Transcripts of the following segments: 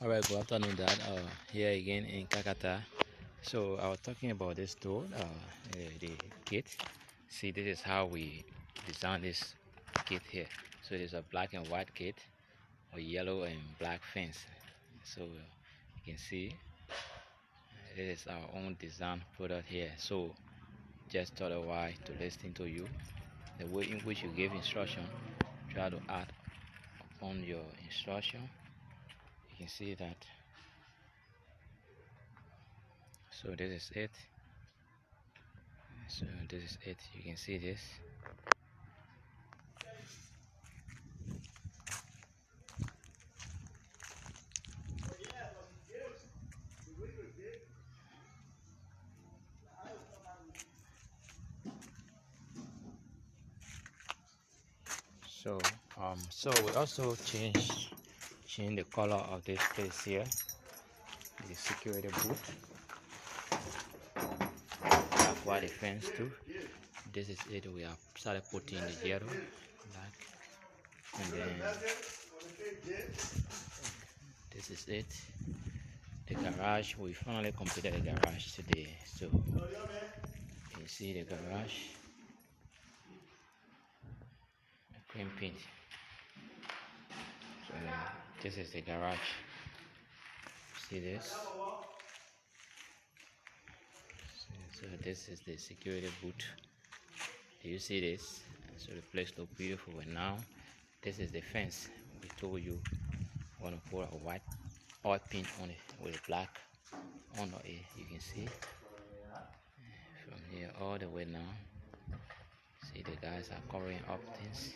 All right, good afternoon, Dad. Here again in Kakata. So I was talking about this door, the gate. See, this is how we design this gate here. So there's a black and white gate, a yellow and black fence. So you can see this is our own design product here. So just tell the why to listen to you. The way in which you give instruction, try to add upon your instruction. You can see that. So this is it. So this is it. You can see this. So we also change the color of this place here. The security booth. Aqua defense too. This is it. We have started putting the yellow, black, and then this is it. The garage. We finally completed the garage today. So you see the garage. Cream paint. So this is the garage. See this? So this is the security booth. Do you see this? So the place looks beautiful. And now this is the fence. We told you we want to put a white oil paint on it with black under it. You can see from here all the way now. See the guys are covering up things.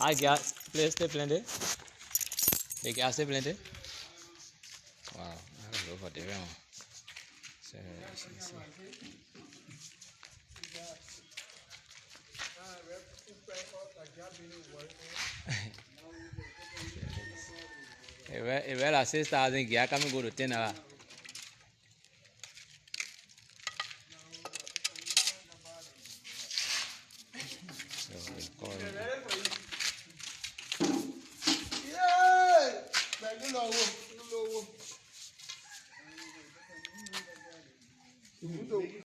Hi guys, please stay plenty. The gas stay plenty. Wow, I don't go for the round. So you can see. Well, 6,000 gear coming go to 10 hours.